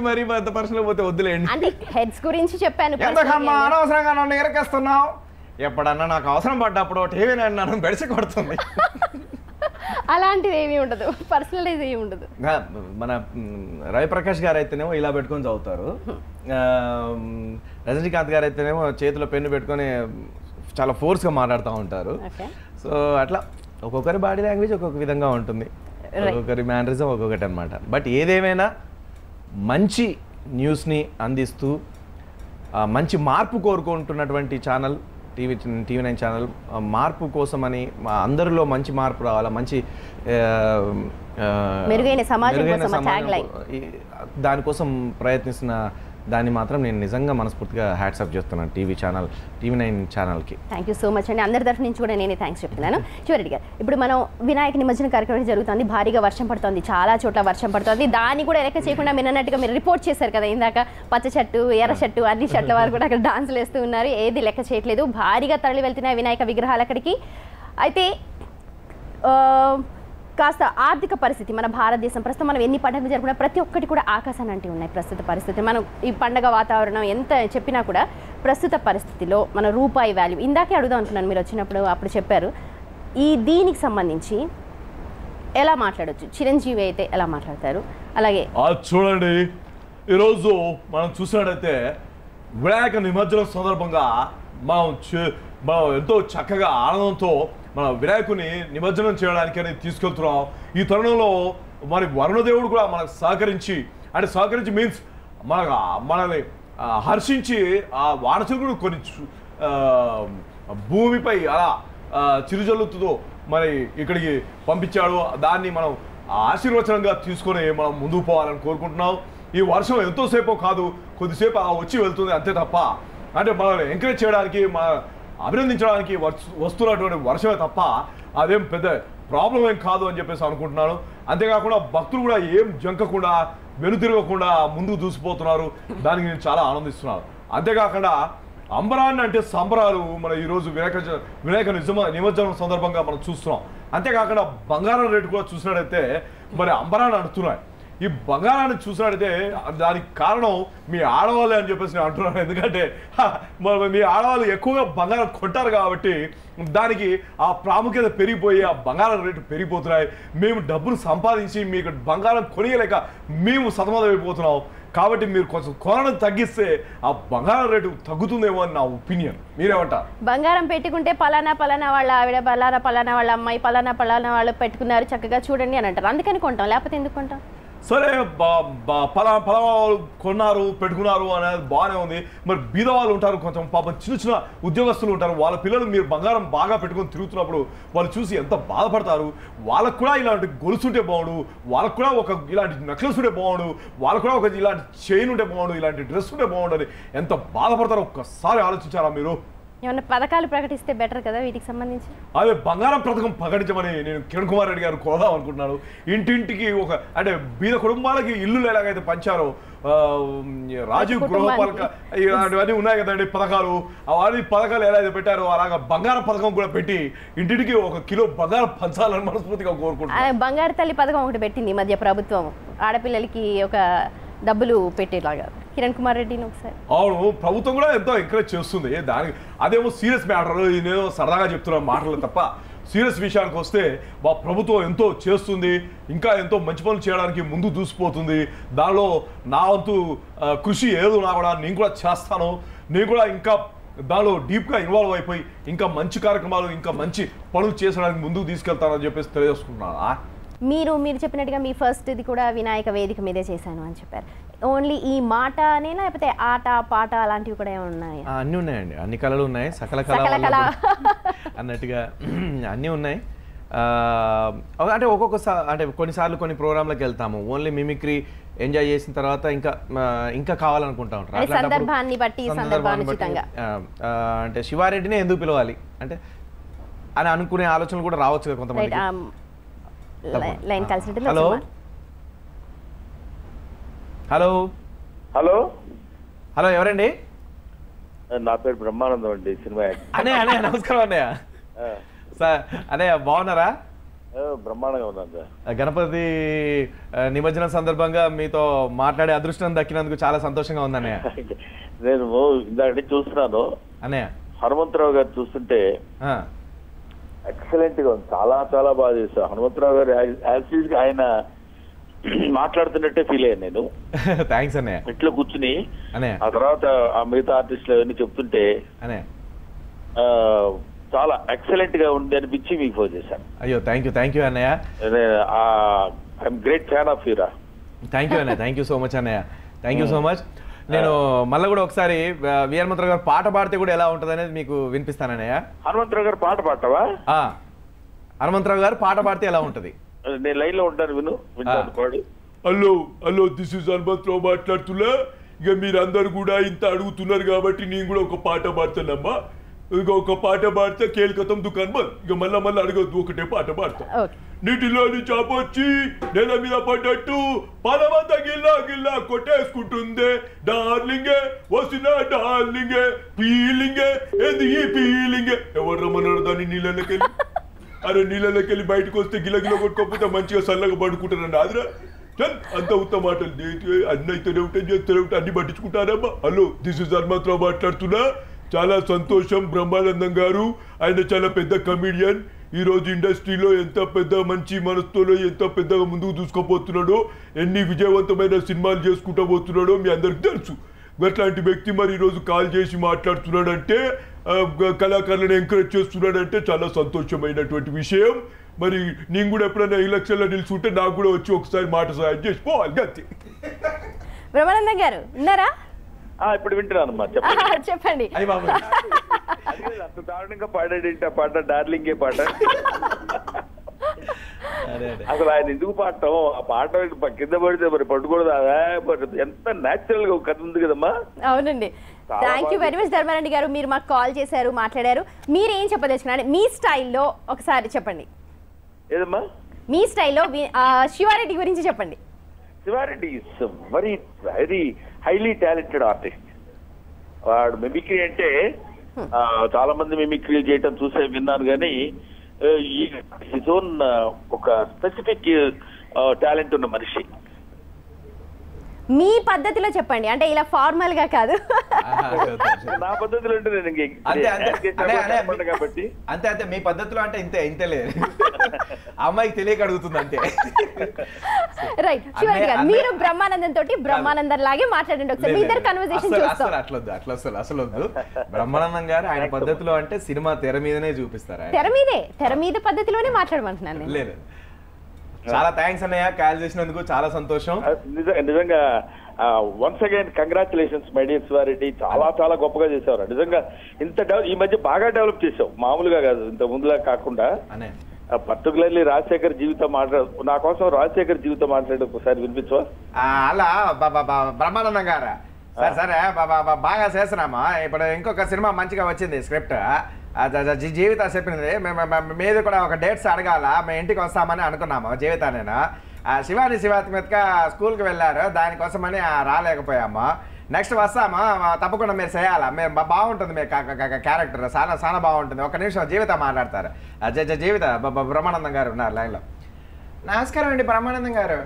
మరి అంత పర్సనల్ పోతే వద్దులేండి. అంటే హెడ్స్ గురించి చెప్పాను. ఎందుకమ్మా అనవసరంగా నన్ను ఎరకేస్తున్నావు? ఎప్పుడన్నా నాకు అవసరం పడ్డప్పుడు టీవీ నన్ను బెడిసి కొడుతుంది. అలాంటిది ఏమీ ఉండదు, పర్సనలైజ్ ఏమి ఉండదు. మన రవిప్రకాష్ గారు అయితేనేమో ఇలా పెట్టుకొని చదువుతారు, రజనీకాంత్ గారు అయితేనేమో చేతిలో పెన్ను పెట్టుకొని చాలా ఫోర్స్గా మాట్లాడుతూ ఉంటారు. సో అట్లా ఒక్కొక్కరి బాడీ లాంగ్వేజ్ ఒక్కొక్క విధంగా ఉంటుంది, ఒక్కొక్కరి మ్యానరిజం ఒక్కొక్కటి అనమాట. బట్ ఏదేమైనా మంచి న్యూస్ని అందిస్తూ మంచి మార్పు కోరుకుంటున్నటువంటి ఛానల్ టీవీ9 ఛానల్. మార్పు కోసమని అందరిలో మంచి మార్పు రావాలా, మంచి మెరుగైన సమాజం దానికోసం ప్రయత్నిస్తున్న దాన్ని మాత్రం నేను నిజంగా మనస్ఫూర్తిగా హ్యాట్సాప్ చేస్తున్నాను టీవీ9 ఛానల్కి. థ్యాంక్ యూ సో మచ్ అండి. అందరి తరఫు నుంచి కూడా నేనే థ్యాంక్స్ చెప్తున్నాను. శివరెడ్డి గారు, ఇప్పుడు మనం వినాయక నిమజ్జన కార్యక్రమం జరుగుతుంది, భారీగా వర్షం పడుతుంది, చాలా చోట్ల వర్షం పడుతుంది. దాన్ని కూడా లెక్క చేయకుండా మీరు అన్నట్టుగా మీరు రిపోర్ట్ చేశారు కదా ఇందాక, పచ్చ షర్టు ఎర్ర షర్టు అన్ని షర్ట్ల వారు కూడా అక్కడ డాన్సులు వేస్తూ ఉన్నారు. ఏది లెక్క చేయట్లేదు, భారీగా తరలి వెళ్తున్నాయి వినాయక విగ్రహాలు అక్కడికి. అయితే కాస్త ఆర్థిక పరిస్థితి మన భారతదేశం ప్రస్తుతం మనం ఎన్ని పండుగలు జరుపుకున్నా ప్రతి ఒక్కటి కూడా ఆకాశాన్ని అంటే ఉన్నాయి ప్రస్తుత పరిస్థితి. మనం ఈ పండగ వాతావరణం ఎంత చెప్పినా కూడా ప్రస్తుత పరిస్థితిలో మన రూపాయి వాల్యూ, ఇందాకే అడుగుదాం అనుకున్నాను మీరు వచ్చినప్పుడు, అప్పుడు చెప్పారు. దీనికి సంబంధించి ఎలా మాట్లాడవచ్చు, చిరంజీవి అయితే ఎలా మాట్లాడతారు? అలాగే చూడండి, ఈరోజు మనం చూసినట్టయితే వినాయక నిమజ్జనం సందర్భంగా మనం ఎంతో చక్కగా ఆనందంతో మన వినాయకుని నిమజ్జనం చేయడానికి అనేది తీసుకెళ్తున్నాం. ఈ తరుణంలో మరి వరుణదేవుడు కూడా మనకు సహకరించి మీన్స్ మనల్ని హర్షించి ఆ వానచిలుకుడు కొన్ని భూమిపై అలా చిరుజల్లుతో మరి ఇక్కడికి పంపించాడు. దాన్ని మనం ఆశీర్వచనంగా తీసుకొని మనం ముందుకు పోవాలని కోరుకుంటున్నాం. ఈ వర్షం ఎంతోసేపో కాదు, కొద్దిసేపు వచ్చి వెళ్తుంది అంతే తప్ప, అంటే మనల్ని ఎంకరేజ్ చేయడానికి అభినందించడానికి వస్తున్నటువంటి వర్షమే తప్ప అదేం పెద్ద ప్రాబ్లం ఏం కాదు అని చెప్పేసి అనుకుంటున్నాను. అంతేకాకుండా భక్తులు కూడా ఏం జంకకుండా వెనుతిరగకుండా ముందుకు దూసిపోతున్నారు, దానికి నేను చాలా ఆనందిస్తున్నాను. అంతేకాకుండా అంబరాన్ని అంటే సంబరాలు మన ఈరోజు వినాయక నిమజ్జనం సందర్భంగా మనం చూస్తున్నాం. అంతేకాకుండా బంగారం రేటు కూడా చూసినట్టయితే మరి అంబరాన్ని అంటున్నాయి. ఈ బంగారాన్ని చూసినట్టయితే దానికి కారణం మీ ఆడవాళ్ళే అని చెప్పేసి నేను అంటున్నాను. ఎందుకంటే మీ ఆడవాళ్ళు ఎక్కువగా బంగారం కొంటారు కాబట్టి దానికి ఆ ప్రాముఖ్యత పెరిగిపోయి ఆ బంగారం రేటు పెరిగిపోతున్నాయి. మేము డబ్బులు సంపాదించి మీకు బంగారం కొనియలేక మేము సతమతమైపోతున్నాం. కాబట్టి మీరు కొంచెం కొనడం తగ్గిస్తే ఆ బంగారం రేటు తగ్గుతుందేమో అని నా ఒపీనియన్. మీరేమంటారు? బంగారం పెట్టుకుంటే పలానా వాళ్ళ ఆవిడ, పలానా వాళ్ళ అమ్మాయి, పలానా వాళ్ళు పెట్టుకున్నారు చక్కగా చూడండి అని అంటారు. అందుకని కొంటాం, లేకపోతే ఎందుకు కొంటాం? సరే, పలానా వాళ్ళు కొన్నారు పెట్టుకున్నారు అనేది బాగానే ఉంది. మరి బీద వాళ్ళు ఉంటారు, కొంచెం పాపం చిన్న ఉద్యోగస్తులు ఉంటారు, వాళ్ళ పిల్లలు మీరు బంగారం బాగా పెట్టుకొని తిరుగుతున్నప్పుడు వాళ్ళు చూసి ఎంత బాధపడతారు. వాళ్ళకు కూడా ఇలాంటి గొలుసుంటే బాగుండు, వాళ్ళకు కూడా ఒక ఇలాంటి నెక్లెస్ ఉంటే బాగుండు, వాళ్ళకు కూడా ఒక ఇలాంటి చైన్ ఉంటే బాగుండు, ఇలాంటి డ్రెస్ ఉంటే బాగుండు అని ఎంత బాధపడతారో ఒక్కసారి ఆలోచించారా మీరు? ఏమన్నా పథకాలు ప్రకటిస్తే బెటర్ కదా వీటికి సంబంధించి. అదే బంగారం పథకం ప్రకటించమని నేను కిరణ్ కుమార్ రెడ్డి గారు కోదాం అనుకుంటున్నాను. ఇంటింటికి అంటే బీద కుటుంబాలకి ఇల్లు ఎలాగైతే పంచారో, రాజీవ్ గృహపాలక ఇలాంటివన్నీ ఉన్నాయి కదండి పథకాలు, అవన్నీ పథకాలు ఎలా అయితే పెట్టారో అలాగా బంగారం పథకం కూడా పెట్టి ఇంటింటికి 1 కిలో బంగారం పంచాలని మనస్ఫూర్తిగా కోరుకుంటున్నాను. బంగారు తల్లి పథకం ఒకటి పెట్టింది ఈ మధ్య ప్రభుత్వం, ఆడపిల్లలకి ఒక డబ్బులు పెట్టేలాగా. కిరణ్ కుమార్ రెడ్డిని ఒకసారి. అవును, ప్రభుత్వం కూడా ఎంతో ఎంకరేజ్ చేస్తుంది దానికి. అదేమో సీరియస్ మ్యాటర్, నేను సరదాగా చెప్తున్నాను మాటలు తప్ప. సీరియస్ విషయానికి వస్తే మా ప్రభుత్వం ఎంతో చేస్తుంది, ఇంకా ఎంతో మంచి పనులు చేయడానికి ముందు దూసిపోతుంది. దానిలో నా వంతు కృషి ఏదో నా కూడా నేను కూడా చేస్తాను. నేను కూడా ఇంకా దానిలో డీప్గా ఇన్వాల్వ్ అయిపోయి ఇంకా మంచి కార్యక్రమాలు, ఇంకా మంచి పనులు చేసడానికి ముందుకు తీసుకెళ్తానని చెప్పేసి తెలియజేసుకుంటున్నాను. మీరు చెప్పినట్టుగా మీ ఫస్ట్ ఇది కూడా వినాయక వేదిక మీదే చేశాను అని చెప్పారు. ఓన్లీ ఈ మాటనే లేకపోతే ఆట పాట అలాంటివి కూడా ఉన్నాయి? అన్నీ ఉన్నాయండి, అన్ని కళలు ఉన్నాయి, సకల కళ అన్నట్టుగా అన్నీ ఉన్నాయి. అంటే ఒక్కొక్కసారి అంటే కొన్నిసార్లు కొన్ని ప్రోగ్రాంలకు వెళ్తాము, ఓన్లీ మిమిక్రీ ఎంజాయ్ చేసిన తర్వాత ఇంకా కావాలనుకుంటా ఉంటారు. సందర్భాన్ని బట్టి అంటే శివారెడ్డిని ఎందుకు పిలవాలి అంటే అని అనుకునే ఆలోచనలు కూడా రావచ్చు కదా కొంతమంది. హలో హలో హలో హలో ఎవరండి? నా పేరు బ్రహ్మానందం అండి, సినిమా అనే నమస్కారం అన్నయ్య. సార్ అన్నయ్య బాగున్నారా? బ్రహ్మాండంగా ఉన్నాను సార్. గణపతి నిమజ్జనం సందర్భంగా మీతో మాట్లాడే అదృష్టం దక్కినందుకు చాలా సంతోషంగా ఉంది అన్నయ్య. నేను ఇందాక చూస్తున్నాను అన్నయ్య, హనుమంతరావు గారు చూస్తుంటే ఎక్సలెంట్ గా ఉంది, చాలా చాలా బాగా చేశారు హనుమంతరావు గారు. యాజ్ గా ఆయన మాట్లాడుతున్నట్టే ఫీల్ అయ్యాను నేను. థ్యాంక్స్ అన్నయ్య. ఇంట్లో కూర్చుని అన్నయ్య ఆ తర్వాత ఆ మిగతా ఆర్టిస్టులు అవన్నీ చెప్తుంటే అన్నయ్య చాలా ఎక్సలెంట్ గా ఉంది అనిపించి మీకు ఫోన్ చేశాను. అయ్యో థ్యాంక్ యూ అన్నయ్య. ఐఎమ్ గ్రేట్ ఫ్యాన్ ఆఫ్ యూరా. థ్యాంక్ యూ అన్నయ్య, థ్యాంక్ యూ సో మచ్ అన్నయ్య, థ్యాంక్ యూ సో మచ్. నేను మళ్ళీ కూడా ఒకసారి వి హనుమంతరావు గారు పాట పాడితే కూడా ఎలా ఉంటుంది అనేది మీకు వినిపిస్తానన్నయ్య. హనుమంతరావు గారు పాట పాడతావా? హనుమంతరావు గారు పాట పాడితే ఎలా ఉంటది? నేను లైన్ లో ఉంటాను, వింటాను పాడు. హలో దిస్ ఇస్ హనుమంతరావు మాట్లాడుతున్నా. ఇక మీరందరూ కూడా ఇంత అడుగుతున్నారు కాబట్టి నేను కూడా ఒక పాట పాడతానమ్మా. ఇక ఒక పాట పాడితే కేల్కతం దుకాన్ బంద్. ఇక మళ్ళా అడగద్దు, ఒకటే పాట పాడతా. నీటిలోని చాపొచ్చి నేల మీద పడ్డట్టు పదమంతా గిల్లా కొట్టేసుకుంటుందే డార్లింగే వసిన డార్లింగే ఫీలింగే ఏంది ఈ ఫీలింగే. ఎవరు రమ్మన్నాడు దాన్ని నీళ్ళకెళ్ళి? అరే నీళ్ళకెళ్ళి బయటకు వస్తే గిలగిల కొట్టుకోకపోతే మంచిగా చల్లగా పడుకుంటానండి. అదిరా అంత ఉత్త మాటలు అన్ని అయితేనే ఉంటాయి, చేస్తూనే ఉంటాయి, అన్ని పట్టించుకుంటారమ్మా. హలో దిస్ ఇస్ హనుమంతరావు మాట్లాడుతున్నా. చాలా సంతోషం. బ్రహ్మానందం గారు ఆయన చాలా పెద్ద కమీడియన్. ఈ రోజు ఇండస్ట్రీలో ఎంత పెద్ద మంచి మనసుతో ఎంత పెద్దగా ముందుకు దూసుకుపోతున్నాడో, ఎన్ని విజయవంతమైన సినిమాలు చేసుకుంటూ పోతున్నాడో మీ అందరికి తెలుసు. అట్లాంటి వ్యక్తి మరి ఈరోజు కాల్ చేసి మాట్లాడుతున్నాడంటే, కళాకారులను ఎంకరేజ్ చేస్తున్నాడంటే చాలా సంతోషమైనటువంటి విషయం. మరి నేను కూడా ఎప్పుడైనా ఎలక్షన్లో నిలుచుంటే నాకు కూడా వచ్చి ఒకసారి మాట సహాయం చేసి పోవాలి. గతి బ్రహ్మానందం గారు ఉన్నారా? ఇప్పుడు వింటున్నానమ్మా, చెప్పండి. అంత దారుణంగా పాడాడు పాట, డార్లింగే పాట. అసలు ఆయన ఎందుకు పాడటం? ఆ పాట కింద పడితే మరి పట్టుకూడదు. ఎంత న్యాచురల్ గా కథ ఉంది కదమ్మా. అవునండి. Thank you very much Dharmareddy గారు, మీరు మాకు కాల్ చేశారు, మాట్లాడారు. మీరు ఏం చెప్పదలుచుకున్నారు మీ స్టైల్లో ఒకసారి చెప్పండి. ఏదమ్మా మీ స్టైల్లో శివారెడ్డి గురించి చెప్పండి. Sivareddy is very very highly talented artist. వాడు మిమిక్రీ అంటే చాలా మంది మిమిక్రీ చేయటం చూసే విన్నాను, కానీ హిజ్ ఓన్ ఒక స్పెసిఫిక్ టాలెంట్ ఉన్న మనిషి. మీ పద్ధతిలో చెప్పండి, అంటే ఇలా ఫార్మల్ గా కాదు. నా పద్ధతిలో అంటే నేను కాబట్టి అంతే మీ పద్ధతిలో అంటే ఇంతే లేదు. అమ్మాయికి తెలియక అడుగుతుంది అంతే. రైట్. శివారెడ్డి గారు, మీరు బ్రహ్మానందం తోటి బ్రహ్మానందం లాగే మాట్లాడండి ఒకసారి. మీ ఇద్దరు కన్వర్సేషన్ చూస్తాం. అసలు వద్దు. బ్రహ్మానందం గారు ఆయన పద్ధతిలో అంటే సినిమా తెర మీదనే చూపిస్తారు. తెర మీద పద్ధతిలోనే మాట్లాడమంటున్నాను. లేదు, చాలా థ్యాంక్స్ అన్నయ్య, కాల్ చేసినందుకు చాలా సంతోషం. నిజంగా once again congratulations my dear Sivareddy. చాలా చాలా గొప్పగా చేసేవారు నిజంగా. ఇంత ఈ మధ్య బాగా డెవలప్ చేసావు, మామూలుగా కాదు, ఇంత ముందులా కాకుండా. పర్టికులర్లీ రాజశేఖర్ జీవితం నా కోసం రాజశేఖర్ జీవితం మాట్లాడి ఒకసారి వినిపించవా? అలా బ్రహ్మానందం గారు సరే బాగా చేస్తున్నామా. ఇప్పుడు ఇంకొక సినిమా మంచిగా వచ్చింది స్క్రిప్ట్, జీవిత చెప్పింది. మీద కూడా ఒక డేట్స్ అడగాల, మేము ఇంటికి వస్తామని అనుకున్నాము. జీవిత నేను శివాత్మిక స్కూల్కి వెళ్ళారు, దానికోసమని రాలేకపోయాము. నెక్స్ట్ వస్తాము, తప్పకుండా మీరు చేయాలా. మేము బాగుంటుంది మీ క్యారెక్టర్, చాలా బాగుంటుంది. ఒక నిమిషం జీవిత మాట్లాడతారు. జీవిత బ్రహ్మానందం గారు ఉన్నారు లైన్లో. నమస్కారం అండి బ్రహ్మానందం గారు.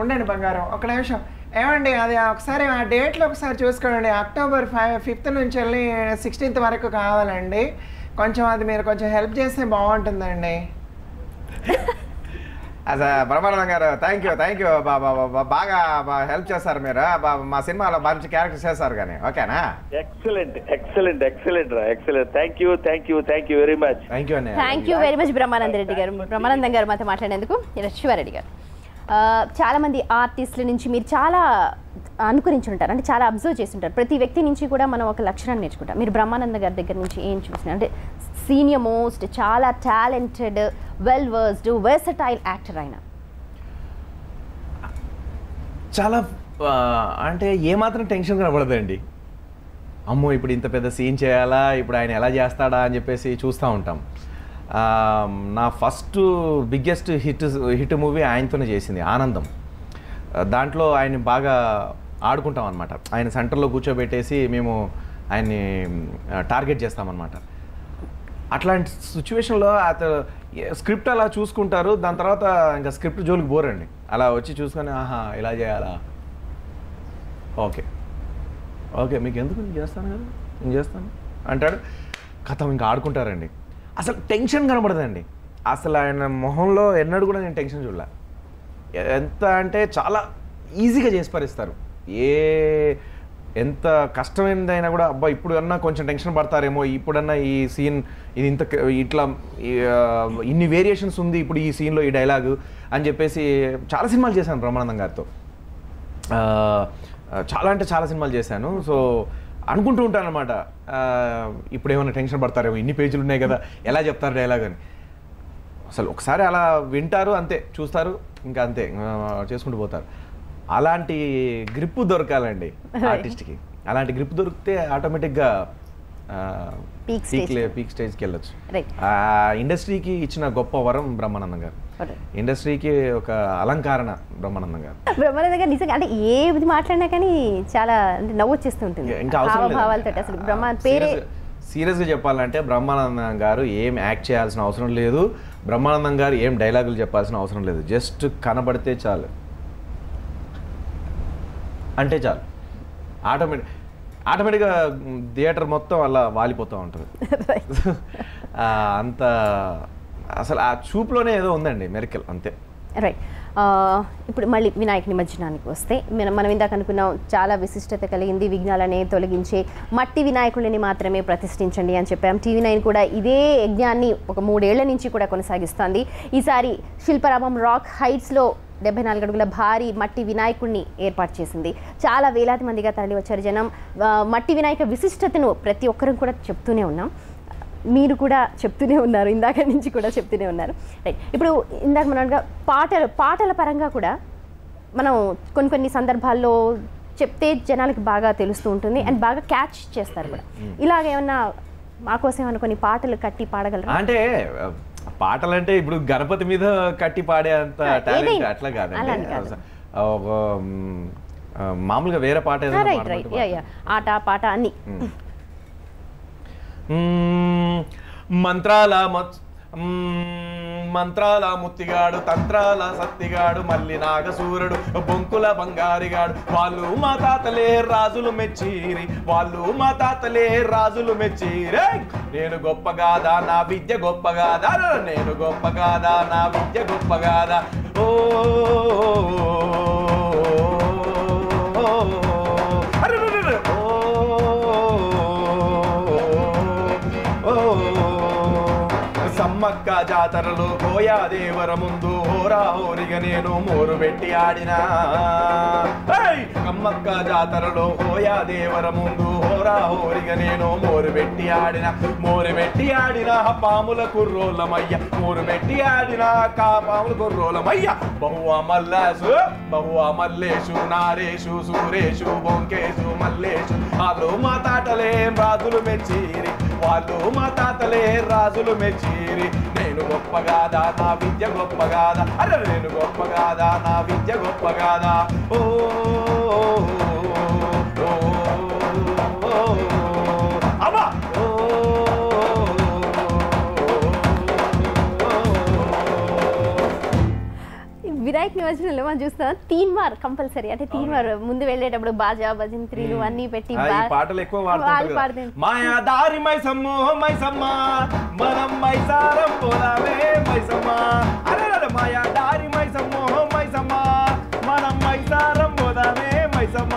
ఉండండి బంగారం, ఒక నిమిషం. ఏమండి అది ఒకసారి ఆ డేట్లో ఒకసారి చూసుకోండి. అక్టోబర్ 5th నుంచి వెళ్ళి 16th వరకు కావాలండి. కొంచెం అది మీరు కొంచెం హెల్ప్ చేస్తే బాగుంటుందండి. అసలు బ్రహ్మానందం గారు థ్యాంక్ యూ బాగా హెల్ప్ చేస్తారు మీరు. మా సినిమాలో మంచి క్యారెక్టర్ చేస్తారు కానీ. ఓకేనా? Excellent thank you very much. Thank you very much Brahmanandam గారు మాతో మాట్లాడేందుకు. శివారెడ్డి గారు, చాలా మంది ఆర్టిస్టుల నుంచి మీరు చాలా అనుకరించి ఉంటారు, అంటే చాలా అబ్జర్వ్ చేసి ఉంటారు. ప్రతి వ్యక్తి నుంచి కూడా మనం ఒక లక్షణాన్ని నేర్చుకుంటాం. మీరు బ్రహ్మానంద గారి దగ్గర నుంచి ఏం చూసినారు? అంటే సీనియర్ మోస్ట్, చాలా talented, well versed, versatile actor ఆయన. చాలా అంటే ఏమాత్రం టెన్షన్ కనబడదండి. అమ్మో ఇప్పుడు ఇంత పెద్ద సీన్ చేయాలా, ఇప్పుడు ఆయన ఎలా చేస్తాడా అని చెప్పేసి చూస్తూ ఉంటాం. నా ఫస్ట్ బిగ్గెస్ట్ హిట్ మూవీ ఆయనతోనే చేసింది, ఆనందం. దాంట్లో ఆయన్ని బాగా ఆడుకుంటాం అనమాట. ఆయన సెంటర్లో కూర్చోబెట్టేసి మేము ఆయన్ని టార్గెట్ చేస్తామన్నమాట. అట్లాంటి సిచ్యువేషన్లో అతను స్క్రిప్ట్ అలా చూసుకుంటారు, దాని తర్వాత ఇంకా స్క్రిప్ట్ జోలికి పోరండి. అలా వచ్చి చూసుకొని ఆహా ఇలా చేయాలా, ఓకే ఓకే మీకు ఎందుకు నేను చేస్తాను కదా నేను చేస్తాను అంటాడు. కథ ఇంకా ఆడుకుంటారండి. అసలు టెన్షన్ కనబడదండి. అసలు ఆయన మొహంలో ఎన్నడూ కూడా నేను టెన్షన్ చూడలే. ఎంత అంటే చాలా ఈజీగా చేసి పరిస్తారు. ఎంత కష్టమైనదైనా కూడా అబ్బా ఇప్పుడు అన్నా కొంచెం టెన్షన్ పడతారేమో, ఇప్పుడన్నా ఈ సీన్ ఇది ఇంత ఇట్లా ఇన్ని వేరియేషన్స్ ఉంది ఇప్పుడు ఈ సీన్లో ఈ డైలాగు అని చెప్పేసి చాలా సినిమాలు చేశాను బ్రహ్మానందం గారితో. చాలా అంటే చాలా సినిమాలు చేశాను. సో అనుకుంటూ ఉంటాను అనమాట, ఇప్పుడు ఏమైనా టెన్షన్ పడతారేమో, ఇన్ని పేజీలు ఉన్నాయి కదా ఎలా చెప్తారు డైలాగ్ అని. అసలు ఒకసారి అలా వింటారు అంతే, చూస్తారు ఇంకా అంతే చేసుకుంటూ పోతారు. అలాంటి గ్రిప్ దొరకాలండి ఆర్టిస్ట్కి. అలాంటి గ్రిప్ దొరికితే ఆటోమేటిక్గా పీక్ స్టేజ్కి వెళ్ళొచ్చు. ఇండస్ట్రీకి ఇచ్చిన గొప్ప వరం బ్రహ్మానందం గారు, ఇండస్ట్రీకి ఒక అలంకరణ బ్రహ్మానందం గారు. బ్రహ్మానందం గారు నిజంగా అంటే ఏది మాట్లాడినా కానీ చాలా నవ్వు వచ్చేస్తూ ఉంటుంది. ఇంకా అవసరం అసలు బ్రహ్మానంద పేరే సీరియస్గా చెప్పాలంటే బ్రహ్మానందం గారు ఏం యాక్ట్ చేయాల్సిన అవసరం లేదు, బ్రహ్మానందం గారు ఏం డైలాగులు చెప్పాల్సిన అవసరం లేదు. జస్ట్ కనబడితే చాలు, అంటే చాలు, ఆటోమేటిక్గా థియేటర్ మొత్తం అలా వాలిపోతూ ఉంటుంది. అంత అసలు ఆ చూపులోనే ఏదో ఉందండి మెరికల్, అంతే. రైట్. ఇప్పుడు మళ్ళీ వినాయక నిమజ్జనానికి వస్తే మనం ఇందాక అనుకున్నాం చాలా విశిష్టత కలిగింది, విఘ్నాలనే తొలగించే మట్టి వినాయకుడిని మాత్రమే ప్రతిష్ఠించండి అని చెప్పాం. TV9 కూడా ఇదే యజ్ఞాన్ని ఒక 3 ఏళ్ల నుంచి కూడా కొనసాగిస్తోంది. ఈసారి శిల్పరామం రాక్ హైట్స్లో 74 అడుగుల భారీ మట్టి వినాయకుడిని ఏర్పాటు చేసింది. చాలా వేలాది మందిగా తరలి వచ్చారు జనం. మట్టి వినాయక విశిష్టతను ప్రతి ఒక్కరూ కూడా చెప్తూనే ఉన్నాం, మీరు కూడా చెప్తూనే ఉన్నారు, ఇందాక నుంచి కూడా చెప్తూనే ఉన్నారు. రైట్. ఇప్పుడు ఇందాక మనం పాటల పరంగా కూడా మనం కొన్ని సందర్భాల్లో చెప్తే జనాలకు బాగా తెలుస్తూ ఉంటుంది అండ్ బాగా క్యాచ్ చేస్తారు కూడా. ఇలాగేమన్నా మాకోసం ఏమన్నా కొన్ని పాటలు కట్టి పాడగలరా? అంటే పాటలు అంటే ఇప్పుడు గణపతి మీద కట్టి పాడే అంత టాలెంట్ అట్లా కాదండి, మామూలుగా వేరే పాట ఆట పాట అన్ని. మంత్రాల ముత్తిగాడు, తంత్రాల సత్తిగాడు, మల్లి నాగసూరుడు, బొంకుల బంగారిగాడు, వాళ్ళు మా తాతలే రాజులు మెచ్చిరి, వాళ్ళు మా తాతలే రాజులు మెచ్చిరే. నేను గొప్పగాదా నా విద్య గొప్పగాదా, నేను గొప్పగాదా నా విద్య గొప్పగాదా. ఓ సమ్మక్క జాతరలో కోయాదేవర ముందు హోరా హోరిగా నేను మోరు పెట్టి ఆడినా. కమ్మక్క జాతరలో కోయాదేవర ముందు హోరా హోరిగా నేను మోరు పెట్టి ఆడిన పాముల కుర్రోలమయ్య, మోరు పెట్టి ఆడిన పాముల కుర్రోలమయ్య. బహువా మల్లేషు నారేషు సూరేషు బొంకేషు మల్లేషు, వాళ్ళు మా తాతలే రాజులు మెచ్చిరి, వాళ్ళు మా తాతలే రాజులు మెచ్చిరి. నేను గొప్పగాదా నా విద్య గొప్పగాదా, అరే నేను గొప్పగాదా నా విద్య గొప్పగాదా. ఓ అమ్మా వినాయక నిమజ్జనంలో మనం చూస్తాం తీన్మార్ కంపల్సరీ, అంటే తీన్మార్ ముందు వెళ్ళేటప్పుడు బాజా భజంత్రీలు అన్ని పెట్టి పాటలు ఎక్కువ వాడుతుంటారు. మాయా దారి మైసమ్మ మైసమ్మ మనం మైసారం పోదామే మైసమ్మ, అరే మాయా దారి మైసమ్మ మైసమ్మ మనం మైసారం పోదామే మైసమ్మ.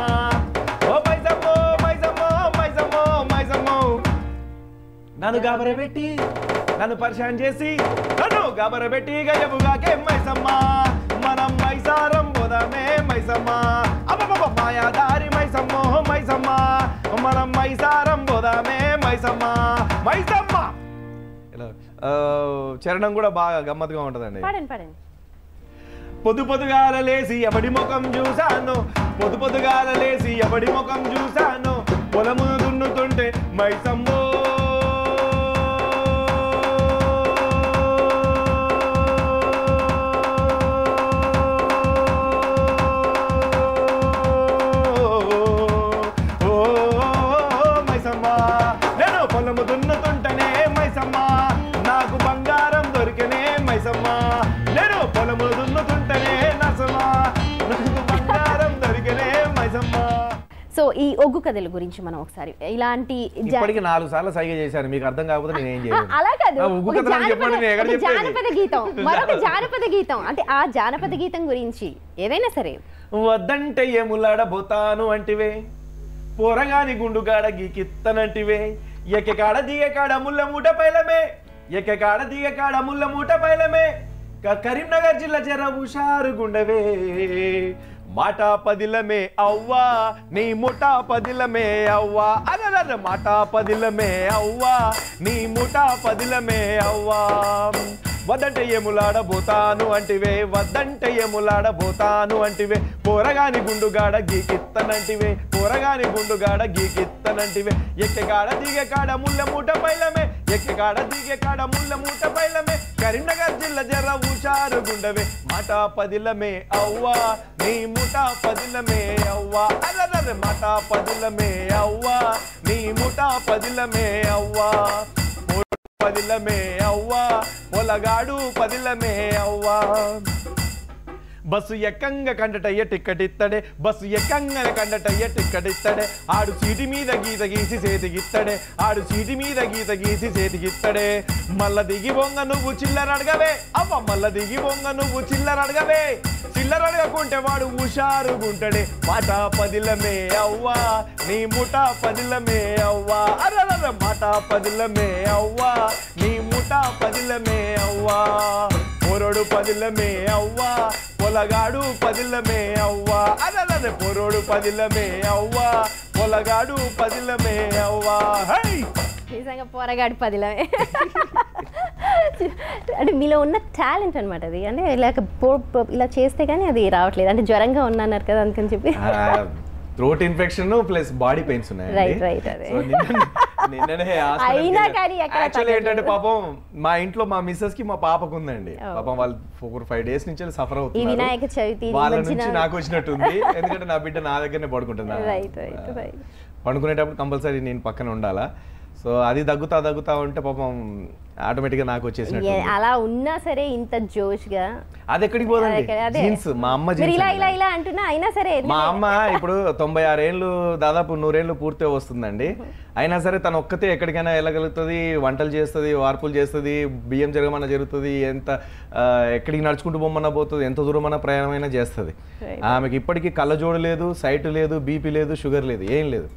ఓ మైసమ్మ మైసమ్మ మైసమ్మ మైసమ్మ నన్ను గాబరబెట్టి నన్ను పరిశాన్ చేసి నన్ను గాబరబెట్టి గయబుగాకే మైసమ్మ, మనం మైసారం పోదామే మైసమ్మ. అబ్బబ్బ మాయా దారి మైసమ్మ మైసమ్మ మనం మైసారం పోదామే మైసమ్మ మైసమ్మ. ఇలా చరణం కూడా బాగా గమ్మత్తుగా ఉంటుందండి. పొద్దుగాల లేసి ఎవడి ముఖం చూశాను, పొద్దుగాల లేసి ఎవడి ముఖం చూశాను, పొలము దున్నుతుంటే మైసమ్మో. మైసమ్మ నేను పొలము దున్నుతుంటేనే మైసమ్మ, మైసమ్మ. సో ఈ ఒగ్గు కథల గురించి మనం ఒకసారి ఇలాంటి ఇప్పటికి 4 సార్లు సైగ చేశాను, మీకు అర్థం కాకపోతే నేను ఏం చేయను. అలా కాదు, ఒగ్గు కథలు చెప్పండి, నేను ఎక్కడ చెప్పేది. జానపద గీతం, మరొక జానపద గీతం, అంటే ఆ జానపద గీతం గురించి ఏదైనా సరే. వద్దంటే ఏములాడబోతాను అంటివే, పోరగాని గుండుగాడ గీకిత్తనంటివే, ఎక్కకాడ దిగకాడ ముళ్ళ మూట పైలమే, ఎక్కకాడ దిగకాడ ముళ్ళ మూట పైలమే, కరీంనగర్ జిల్లా జర హుషారు గుండవే, మాట పదిలమే అవ్వా నీ ముఠ పదిలమే అవ్వా, అదర మాట పదిలమే అవ్వా నీ ముఠ పదిలమే అవ్వా. వద్దంటే ఏములాడబోతాను అంటివే, వద్దంటే ఏములాడబోతాను అంటివే, పోరగాని గుండుగాడ గీకిత్తనంటివే, పోరగాని గుండుగాడ గీకిత్తనంటివే, ఎక్కగాడ దిగకాడ ముళ్ళ మూట పైలమే, ఎక్కగాడ దిగకాడ ముళ్ళ మూట పైలమే, కరీంనగర్ జిల్లా జర హుషారు గుండవే, మాట పదిలమే అవ్వా నీ ముఠ పదిలమే అవ్వా, అదర మాట పదిలమే అవ్వా నీ ముఠ పదిలమే అవ్వా, పదిలమే అవ్వా పొలగాడు పదిలమే అవ్వా. బస్సు ఎక్కంగా కండటయ్య టిక్కెట్ ఇత్తడే, బస్సు ఎక్కంగా కండటయ్య టిక్కెట్ ఇత్తడే, ఆడు సీటి మీద గీత గీసి చేతికిత్తడే, ఆడు సీటి మీద గీత గీసి చేతికిత్తడే, మల్ల దిగి బొంగ నువ్వు చిల్లర అడగవే అవ్వ, మల్ల దిగి బొంగ నువ్వు చిల్లర అడగవే, చిల్లర అడగకుంటే వాడు హుషారుగుంటడే, మాట పదిలమే అవ్వా నీ ముఠ పదిలమే అవ్వా, అరర మాట పదిలమే అవ్వా నీ ముఠ పదిలమే అవ్వా, పొరడు పదిలమే అవ్వా పొలగాడు పదిలమే అవ్వా, అదలనే పొరడు పదిలమే అవ్వా పొలగాడు పదిలమే అవ్వా. నిజంగా పోరగాడు పదిలమే అంటే మీలో ఉన్న టాలెంట్ అనమాట అది, అంటే ఇలా చేస్తే కానీ అది రావట్లేదు, అంటే జ్వరంగా ఉన్నారు కదా అందుకని చెప్పి. Throat infection plus body pains ఉన్నాయి. యాక్చువల్లీ ఏంటంటే పాపం మా ఇంట్లో మా మిస్సెస్ కి మా పాపకు ఉందండి, పాపం వాళ్ళు 4-5 days నుంచి సఫర్ అవుతున్నారు, వాళ్ళ నుంచి నాకు వచ్చినట్టుంది, ఎందుకంటే నా బిడ్డ నా దగ్గరనే పడుకుంటున్నా, పడుకునేటప్పుడు కంపల్సరీ నేను పక్కన ఉండాలా, సో అది దగ్గుతా ఉంటే పాపం ఆటోమేటిక్ గా నాకు వచ్చేసినట్టు. అలా ఉన్నా సరే ఇంత జోష్గా అది ఎక్కడికి పోదండి, జీన్స్ మా అమ్మ ఇలా అంటున్నా అయినా సరే, మా అమ్మ ఇప్పుడు 96 ఏళ్ళు దాదాపు 100 ఏళ్ళు పూర్తి వస్తుందండి, అయినా సరే తను ఒక్కతే ఎక్కడికైనా వెళ్ళగలుగుతుంది, వంటలు చేస్తుంది, వార్పులు చేస్తుంది, బియ్యం జరగమన్నా జరుగుతుంది, ఎంత ఎక్కడికి నడుచుకుంటూ బొమ్మన్నా పోతుంది, ఎంత దూరమన్నా ప్రయాణమైనా చేస్తుంది. ఆమెకి ఇప్పటికీ కళ్ళజోడు లేదు, సైట్ లేదు, బీపీ లేదు, షుగర్ లేదు, ఏం లేదు,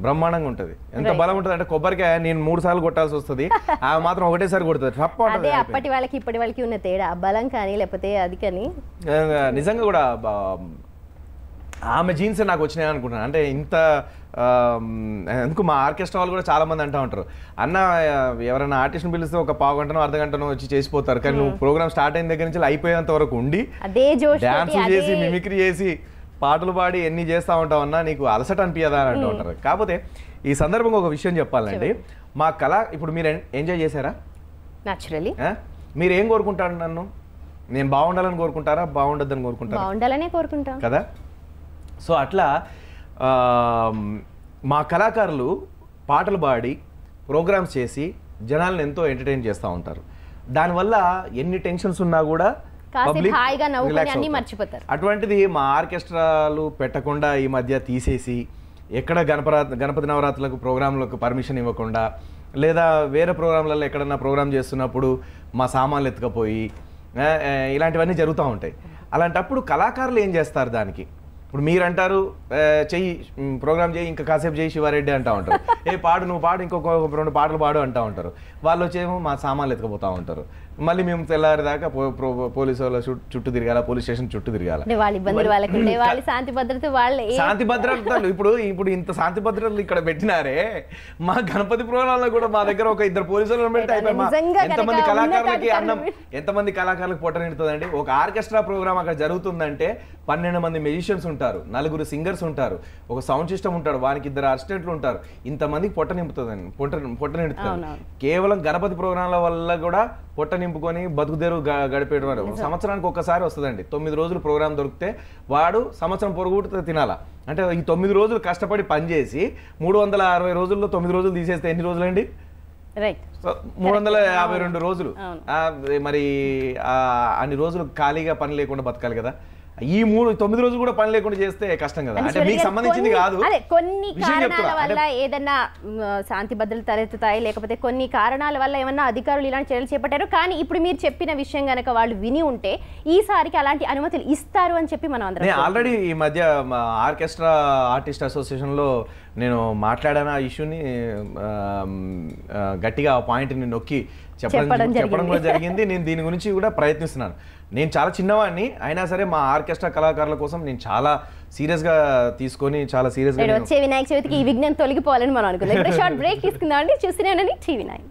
బ్రహ్మాండంగా ఉంటుంది. ఎంత బలం ఉంటుంది అంటే కొబ్బరికాయ నేను 3 సార్లు కొట్టాల్సి వస్తుంది, ఆమె మాత్రం ఒకటేసారి కొడుతుంది. అదే అప్పటి వాళ్ళకి ఇప్పటి వాళ్ళకి ఉన్న తేడా, బలం కానీ లేకపోతే అది కానీ నిజంగా కూడా ఆమె జీన్స్ నాకు వచ్చినాయి అనుకుంటున్నాను. అంటే ఇంత ఎందుకు మా ఆర్కెస్ట్రా వాళ్ళు కూడా చాలా మంది అంటూ ఉంటారు, అన్న ఎవరైనా ఆర్టిస్ట్ని పిలిస్తే ఒక పావు గంటనో అర్ధ గంటనో వచ్చి చేసిపోతారు, కానీ నువ్వు ప్రోగ్రామ్ స్టార్ట్ అయిన దగ్గర నుంచి అయిపోయేంత వరకు ఉండి డాన్స్ చేసి మిమిక్రీ చేసి పాటలు పాడి ఎన్ని చేస్తూ ఉంటావు అన్నా నీకు అలసట అనిపించదా అని అంటూ ఉంటారు. కాకపోతే ఈ సందర్భంగా ఒక విషయం చెప్పాలండి, మా కళ ఇప్పుడు మీరు ఎంజాయ్ చేశారా? న్యాచురల్లీ. మీరు ఏం కోరుకుంటారు? నన్ను నేను బాగుండాలని కోరుకుంటారా, బాగుండద్దని కోరుకుంటారా? బాగుండాలనే కోరుకుంటాం కదా. సో అట్లా మా కళాకారులు పాటలు పాడి ప్రోగ్రామ్స్ చేసి జనాలను ఎంతో ఎంటర్టైన్ చేస్తూ ఉంటారు. దానివల్ల ఎన్ని టెన్షన్స్ ఉన్నా కూడా అటువంటిది మా ఆర్కెస్ట్రాలు పెట్టకుండా ఈ మధ్య తీసేసి, ఎక్కడ గణపతి నవరాత్రులకు ప్రోగ్రాంలకు పర్మిషన్ ఇవ్వకుండా, లేదా వేరే ప్రోగ్రాంలలో ఎక్కడన్నా ప్రోగ్రామ్ చేస్తున్నప్పుడు మా సామాన్లు ఎత్తుకపోయి ఇలాంటివన్నీ జరుగుతూ ఉంటాయి. అలాంటప్పుడు కళాకారులు ఏం చేస్తారు దానికి? ఇప్పుడు మీరు అంటారు చెయ్యి ప్రోగ్రామ్ చేయి, ఇంకా కాసేపు చేయి శివారెడ్డి అంటూ ఉంటారు, పాడు నువ్వు పాడు, ఇంకొక 2 పాటలు పాడు అంటూ ఉంటారు. వాళ్ళు వచ్చేమో మా సామాన్లు ఎత్తుకుపోతూ ఉంటారు, మళ్ళీ మేము తెల్లారిదాకా పోలీసు వాళ్ళ చుట్టూ తిరగాల, పోలీస్ స్టేషన్ చుట్టూ తిరగాల. శాంతి భద్రతలు ఇప్పుడు ఇంత శాంతి భద్రతలు ఇక్కడ పెట్టినారే, మా గణపతి ప్రోగ్రాంలో కూడా మా దగ్గర ఒక 2 పోలీసులను పెడితే ఎంతమంది కళాకారులకి అన్నం, ఎంతమంది కళాకారులకు పొట్ట నిండుతుందండి. ఒక ఆర్కెస్ట్రా ప్రోగ్రామ్ అక్కడ జరుగుతుందంటే 12 మంది మ్యూజిషియన్స్ ఉంటారు, 4 సింగర్స్ ఉంటారు, ఒక సౌండ్ సిస్టమ్ ఉంటాడు, వానికి 2 అసిస్టెంట్లు ఉంటారు, ఇంతమందికి పొట్ట నింపుతుందండి, పొట్ట నిండుతుంది. కేవలం గణపతి ప్రోగ్రాంల వల్ల కూడా పొట్ట నింపుకొని బతుకుదేరు గడిపేవాడు. సంవత్సరానికి ఒక్కసారి వస్తుందండి, 9 రోజులు ప్రోగ్రామ్ దొరికితే వాడు సంవత్సరం పొరుగుట తినాలా. అంటే ఈ 9 రోజులు కష్టపడి పనిచేసి 360 రోజుల్లో 9 రోజులు తీసేస్తే ఎన్ని రోజులండి? 352 రోజులు. మరి అన్ని రోజులు ఖాళీగా పని లేకుండా బతకాలి కదా. ఈ 9 రోజులు కూడా పని లేకుండా చేస్తే కష్టం కదా. అంటే మీకు సంబంధించింది కాదు, అదే కొన్ని విషయం కారణాల చెప్తున్నా. వల్ల ఏదన్నా శాంతి భద్రతలు తలెత్తుతాయి, లేకపోతే కొన్ని కారణాల వల్ల ఏమన్నా అధికారులు ఇలాంటి చర్యలు చేపట్టారు. కానీ ఇప్పుడు మీరు చెప్పిన విషయం గనక వాళ్ళు విని ఉంటే ఈసారికి అలాంటి అనుమతులు ఇస్తారు అని చెప్పి మనం అందరం నేను ఆల్రెడీ ఈ మధ్య ఆర్కెస్ట్రా ఆర్టిస్ట్ అసోసియేషన్లో నేను మాట్లాడాను ఆ ఇష్యూని, గట్టిగా ఆ పాయింట్ని నొక్కి చెప్పడం కూడా జరిగింది. నేను దీని గురించి కూడా ప్రయత్నిస్తున్నాను. నేను చాలా చిన్నవాడిని అయినా సరే మా ఆర్కెస్ట్రా కళాకారుల కోసం నేను చాలా సీరియస్గా తీసుకొని చాలా సీరియస్గా వచ్చే వినాయక చవితికి ఈ విఘ్నం తొలగిపోవాలని మనం అనుకుందాం. ఇప్పుడు షార్ట్ బ్రేక్ తీసుకుందాం అండి. చూస్తూనే ఉండండి TV9.